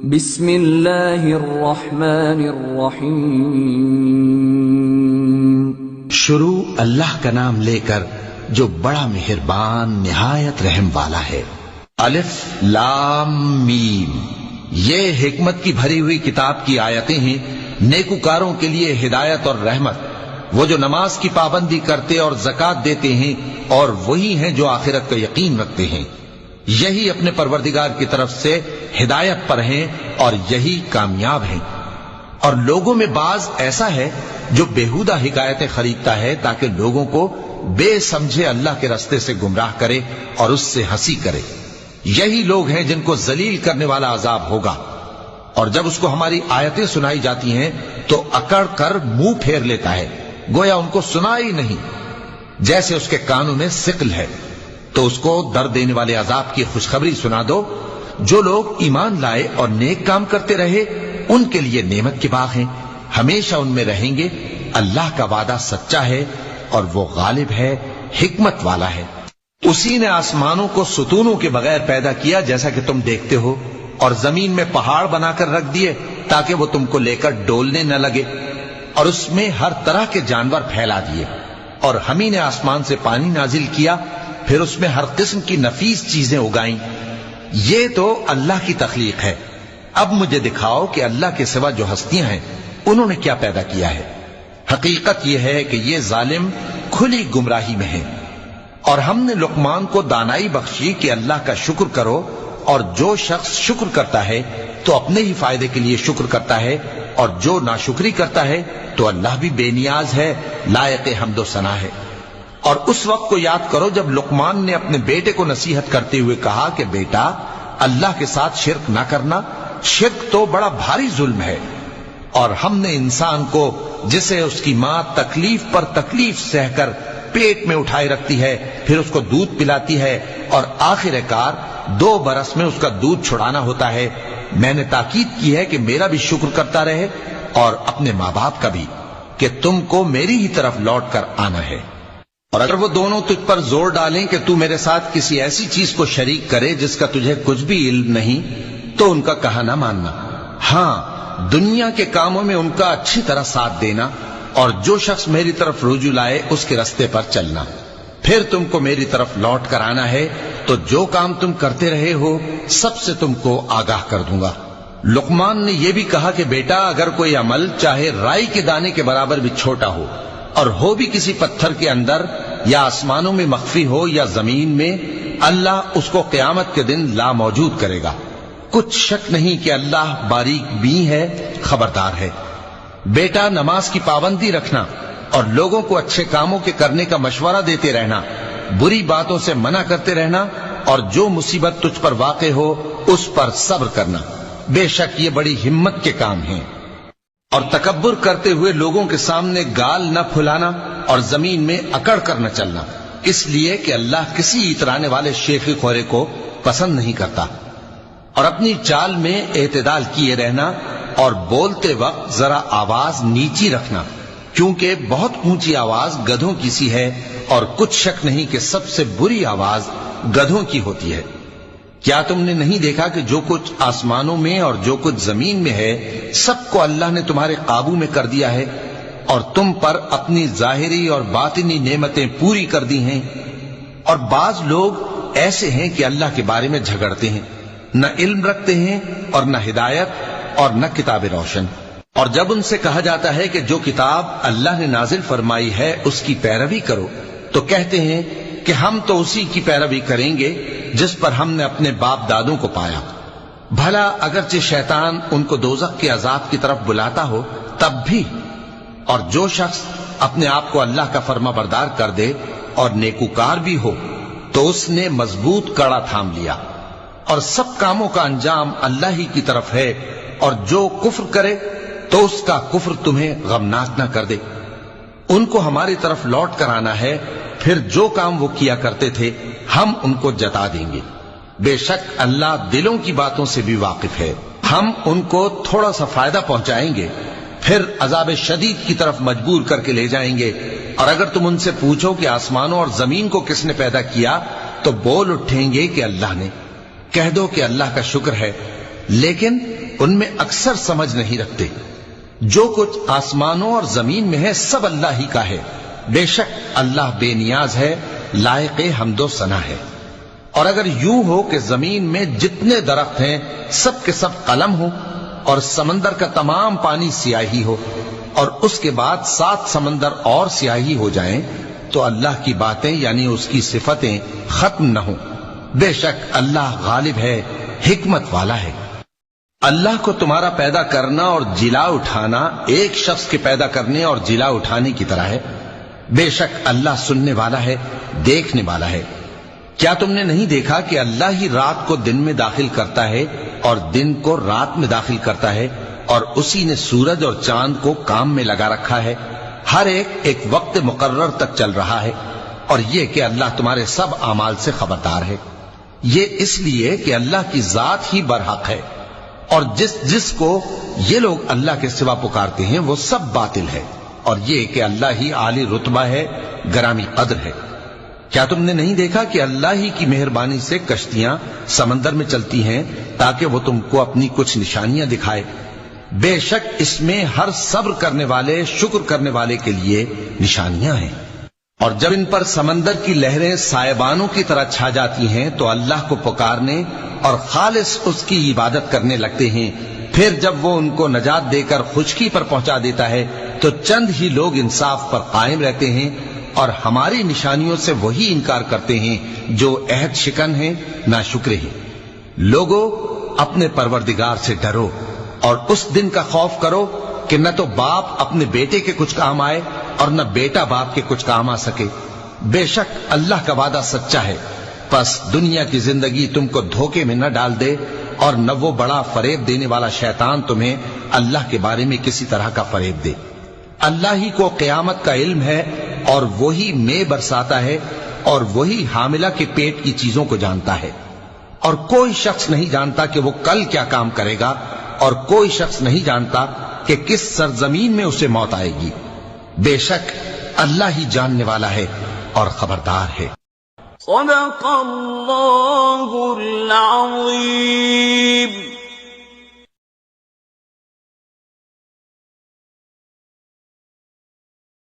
بسم اللہ الرحمن الرحیم، شروع اللہ کا نام لے کر جو بڑا مہربان نہایت رحم والا ہے۔ الف لام میم، یہ حکمت کی بھری ہوئی کتاب کی آیتیں ہیں، نیکوکاروں کے لیے ہدایت اور رحمت، وہ جو نماز کی پابندی کرتے اور زکوٰۃ دیتے ہیں، اور وہی ہیں جو آخرت کا یقین رکھتے ہیں، یہی اپنے پروردگار کی طرف سے ہدایت پر ہیں اور یہی کامیاب ہیں۔ اور لوگوں میں بعض ایسا ہے جو بیہودہ حکایتیں خریدتا ہے تاکہ لوگوں کو بے سمجھے اللہ کے راستے سے گمراہ کرے اور اس سے ہنسی کرے، یہی لوگ ہیں جن کو ذلیل کرنے والا عذاب ہوگا۔ اور جب اس کو ہماری آیتیں سنائی جاتی ہیں تو اکڑ کر منہ پھیر لیتا ہے، گویا ان کو سنا ہی نہیں، جیسے اس کے کانوں میں ثقل ہے۔ تو اس کو درد دینے والے عذاب کی خوشخبری سنا دو۔ جو لوگ ایمان لائے اور نیک کام کرتے رہے ان کے لیے نعمت کے باغ ہیں، ہمیشہ ان میں رہیں گے۔ اللہ کا وعدہ سچا ہے اور وہ غالب ہے، حکمت والا ہے۔ اسی نے آسمانوں کو ستونوں کے بغیر پیدا کیا جیسا کہ تم دیکھتے ہو، اور زمین میں پہاڑ بنا کر رکھ دیے تاکہ وہ تم کو لے کر ڈولنے نہ لگے، اور اس میں ہر طرح کے جانور پھیلا دیے۔ اور ہم ہی نے آسمان سے پانی نازل کیا، پھر اس میں ہر قسم کی نفیس چیزیں اگائیں۔ یہ تو اللہ کی تخلیق ہے۔ اب مجھے دکھاؤ کہ اللہ کے سوا جو ہستیاں ہیں انہوں نے کیا پیدا کیا ہے۔ حقیقت یہ ہے کہ یہ ظالم کھلی گمراہی میں ہیں۔ اور ہم نے لقمان کو دانائی بخشی کہ اللہ کا شکر کرو، اور جو شخص شکر کرتا ہے تو اپنے ہی فائدے کے لیے شکر کرتا ہے، اور جو ناشکری کرتا ہے تو اللہ بھی بے نیاز ہے، لائق حمد و ثنا ہے۔ اور اس وقت کو یاد کرو جب لقمان نے اپنے بیٹے کو نصیحت کرتے ہوئے کہا کہ بیٹا، اللہ کے ساتھ شرک نہ کرنا، شرک تو بڑا بھاری ظلم ہے۔ اور ہم نے انسان کو، جسے اس کی ماں تکلیف پر تکلیف سہ کر پیٹ میں اٹھائے رکھتی ہے، پھر اس کو دودھ پلاتی ہے، اور آخر کار 2 برس میں اس کا دودھ چھڑانا ہوتا ہے، میں نے تاکید کی ہے کہ میرا بھی شکر کرتا رہے اور اپنے ماں باپ کا بھی، کہ تم کو میری ہی طرف لوٹ کر آنا ہے۔ اور اگر وہ دونوں تجھ پر زور ڈالیں کہ تو میرے ساتھ کسی ایسی چیز کو شریک کرے جس کا تجھے کچھ بھی علم نہیں، تو ان کا کہا نہ ماننا، ہاں دنیا کے کاموں میں ان کا اچھی طرح ساتھ دینا، اور جو شخص میری طرف رجوع لائے اس کے راستے پر چلنا۔ پھر تم کو میری طرف لوٹ کر آنا ہے، تو جو کام تم کرتے رہے ہو سب سے تم کو آگاہ کر دوں گا۔ لقمان نے یہ بھی کہا کہ بیٹا، اگر کوئی عمل چاہے رائی کے دانے کے برابر بھی چھوٹا ہو، اور ہو بھی کسی پتھر کے اندر یا آسمانوں میں مخفی ہو یا زمین میں، اللہ اس کو قیامت کے دن لا موجود کرے گا۔ کچھ شک نہیں کہ اللہ باریک بین ہے، خبردار ہے۔ بیٹا، نماز کی پابندی رکھنا اور لوگوں کو اچھے کاموں کے کرنے کا مشورہ دیتے رہنا، بری باتوں سے منع کرتے رہنا، اور جو مصیبت تجھ پر واقع ہو اس پر صبر کرنا، بے شک یہ بڑی ہمت کے کام ہیں۔ اور تکبر کرتے ہوئے لوگوں کے سامنے گال نہ پھلانا اور زمین میں اکڑ کر نہ چلنا، اس لیے کہ اللہ کسی اترانے والے شیخی خورے کو پسند نہیں کرتا۔ اور اپنی چال میں اعتدال کیے رہنا، اور بولتے وقت ذرا آواز نیچی رکھنا، کیونکہ بہت اونچی آواز گدھوں کی سی ہے، اور کچھ شک نہیں کہ سب سے بری آواز گدھوں کی ہوتی ہے۔ کیا تم نے نہیں دیکھا کہ جو کچھ آسمانوں میں اور جو کچھ زمین میں ہے سب کو اللہ نے تمہارے قابو میں کر دیا ہے، اور تم پر اپنی ظاہری اور باطنی نعمتیں پوری کر دی ہیں۔ اور بعض لوگ ایسے ہیں کہ اللہ کے بارے میں جھگڑتے ہیں، نہ علم رکھتے ہیں اور نہ ہدایت اور نہ کتاب روشن۔ اور جب ان سے کہا جاتا ہے کہ جو کتاب اللہ نے نازل فرمائی ہے اس کی پیروی کرو، تو کہتے ہیں کہ ہم تو اسی کی پیروی کریں گے جس پر ہم نے اپنے باپ دادوں کو پایا۔ بھلا اگرچہ شیطان ان کو دوزخ کے عذاب کی طرف بلاتا ہو تب بھی۔ اور جو شخص اپنے آپ کو اللہ کا فرما بردار کر دے اور نیکوکار بھی ہو تو اس نے مضبوط کڑا تھام لیا، اور سب کاموں کا انجام اللہ ہی کی طرف ہے۔ اور جو کفر کرے تو اس کا کفر تمہیں غمناک نہ کر دے۔ ان کو ہماری طرف لوٹ کر آنا ہے، پھر جو کام وہ کیا کرتے تھے ہم ان کو جتا دیں گے۔ بے شک اللہ دلوں کی باتوں سے بھی واقف ہے۔ ہم ان کو تھوڑا سا فائدہ پہنچائیں گے، پھر عذاب شدید کی طرف مجبور کر کے لے جائیں گے۔ اور اگر تم ان سے پوچھو کہ آسمانوں اور زمین کو کس نے پیدا کیا، تو بول اٹھیں گے کہ اللہ نے۔ کہہ دو کہ اللہ کا شکر ہے، لیکن ان میں اکثر سمجھ نہیں رکھتے۔ جو کچھ آسمانوں اور زمین میں ہے سب اللہ ہی کا ہے، بے شک اللہ بے نیاز ہے، لائق حمد و ثنا ہے۔ اور اگر یوں ہو کہ زمین میں جتنے درخت ہیں سب کے سب قلم ہو اور سمندر کا تمام پانی سیاہی ہو اور اس کے بعد 7 سمندر اور سیاہی ہو جائیں تو اللہ کی باتیں یعنی اس کی صفتیں ختم نہ ہوں۔ بے شک اللہ غالب ہے، حکمت والا ہے۔ اللہ کو تمہارا پیدا کرنا اور جلا اٹھانا ایک شخص کے پیدا کرنے اور جلا اٹھانے کی طرح ہے۔ بے شک اللہ سننے والا ہے، دیکھنے والا ہے۔ کیا تم نے نہیں دیکھا کہ اللہ ہی رات کو دن میں داخل کرتا ہے اور دن کو رات میں داخل کرتا ہے، اور اسی نے سورج اور چاند کو کام میں لگا رکھا ہے، ہر ایک وقت مقرر تک چل رہا ہے، اور یہ کہ اللہ تمہارے سب اعمال سے خبردار ہے۔ یہ اس لیے کہ اللہ کی ذات ہی برحق ہے، اور جس کو یہ لوگ اللہ کے سوا پکارتے ہیں وہ سب باطل ہے، اور یہ کہ اللہ ہی عالی رتبہ ہے، گرامی قدر ہے۔ کیا تم نے نہیں دیکھا کہ اللہ ہی کی مہربانی سے کشتیاں سمندر میں چلتی ہیں تاکہ وہ تم کو اپنی کچھ نشانیاں دکھائے؟ بے شک اس میں ہر صبر کرنے والے، شکر کرنے والے کے لیے نشانیاں ہیں۔ اور جب ان پر سمندر کی لہریں سائبانوں کی طرح چھا جاتی ہیں تو اللہ کو پکارنے اور خالص اس کی عبادت کرنے لگتے ہیں، پھر جب وہ ان کو نجات دے کر خشکی پر پہنچا دیتا ہے تو چند ہی لوگ انصاف پر قائم رہتے ہیں، اور ہماری نشانیوں سے وہی انکار کرتے ہیں جو عہد شکن ہیں، ناشکرے ہیں۔ لوگو اپنے پروردگار سے ڈرو اور اس دن کا خوف کرو کہ نہ تو باپ اپنے بیٹے کے کچھ کام آئے اور نہ بیٹا باپ کے کچھ کام آ سکے۔ بے شک اللہ کا وعدہ سچا ہے، پس دنیا کی زندگی تم کو دھوکے میں نہ ڈال دے، اور نہ وہ بڑا فریب دینے والا شیطان تمہیں اللہ کے بارے میں کسی طرح کا فریب دے۔ اللہ ہی کو قیامت کا علم ہے، اور وہی مے برساتا ہے، اور وہی حاملہ کے پیٹ کی چیزوں کو جانتا ہے، اور کوئی شخص نہیں جانتا کہ وہ کل کیا کام کرے گا، اور کوئی شخص نہیں جانتا کہ کس سرزمین میں اسے موت آئے گی۔ بے شک اللہ ہی جاننے والا ہے اور خبردار ہے۔ صدق اللہ العظیم۔